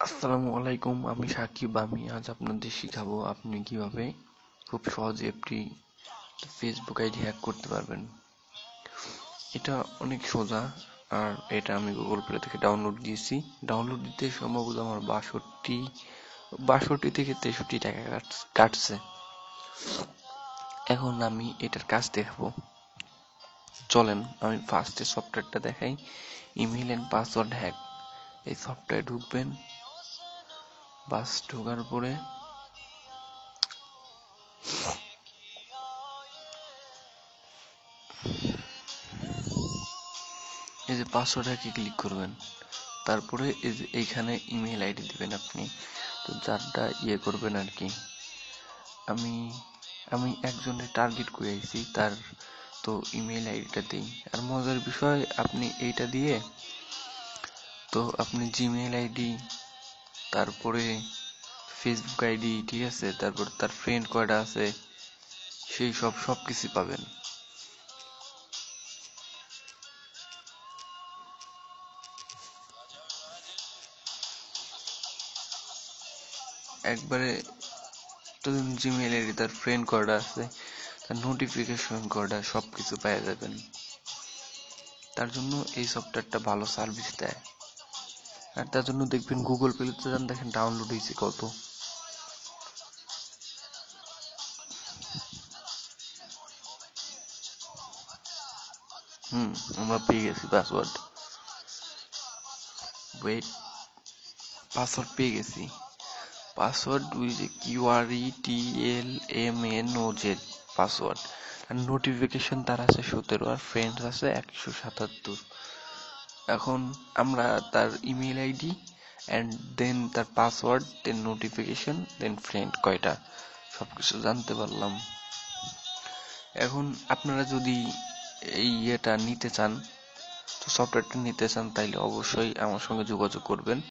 আসসালামু আলাইকুম, আমি সাকিব। আমি আজ আপনাদের শিখাবো আপনি কিভাবে খুব সহজে একটি ফেসবুক আইডি হ্যাক করতে পারবেন। এটা অনেক সোজা, আর এটা আমি গুগল প্লে থেকে ডাউনলোড দিয়েছি। ডাউনলোড দিতে সম্ভবত আমার 62 থেকে 63 টাকা কাটছে। এখন আমি এটার কাজ দেখাবো। চলেন আমি ফার্স্টে সফটওয়্যারটা দেখাই। ইমেল এন্ড পাসওয়ার্ড হ্যাক, এই সফটওয়্যারে ঢুকবেন। বাস ঢোকার পরে এই যে পাসওয়ার্ড হ্যাকে ক্লিক করবেন। তারপরে এই যে এইখানে ইমেল আইডি দিবেন আপনি। তো যারটা করবেন আর কি। আমি আমি একজনের টার্গেট করে আইছি, তার তো ইমেল আইডিটা দেই। আর মজার বিষয়, আপনি এইটা দিয়ে তো আপনি জিমেইল আইডি, তারপরে ফেসবুক আইডি, ঠিক আছে, তারপর তার ফ্রেন্ড কয়টা আছে, সেই সবকিছু পাবেন। একবারে তো জিমেইল আইডি, তার ফ্রেন্ড কয়টা আছে, তার নোটিফিকেশন কয়টা, সবকিছু পেয়ে যাবেন। তার জন্য এই সফটওয়্যারটা ভালো সার্ভিস দেয়। আর তার জন্য দেখবেন গুগল প্লেতে যান, দেখেন ডাউনলোড হয়েছে কত। হুম, আমরা পেয়ে গেছি পাসওয়ার্ড। ওয়েট, পাসওয়ার্ড পেয়ে গেছি। পাসওয়ার্ড ওই যে QRETLMNOZ পাসওয়ার্ড। আর নোটিফিকেশন তার আছে 17, আর ফ্রেন্ডস আছে 177। এখন আমরা তার ইমেল আইডি অ্যান্ড দেন তার পাসওয়ার্ড, দেন নোটিফিকেশন, দেন ফ্রেন্ড কয়টা, সবকিছু জানতে পারলাম। এখন আপনারা যদি এই নিতে চান, তো সফটওয়্যারটা নিতে চান, তাইলে অবশ্যই আমার সঙ্গে যোগাযোগ করবেন।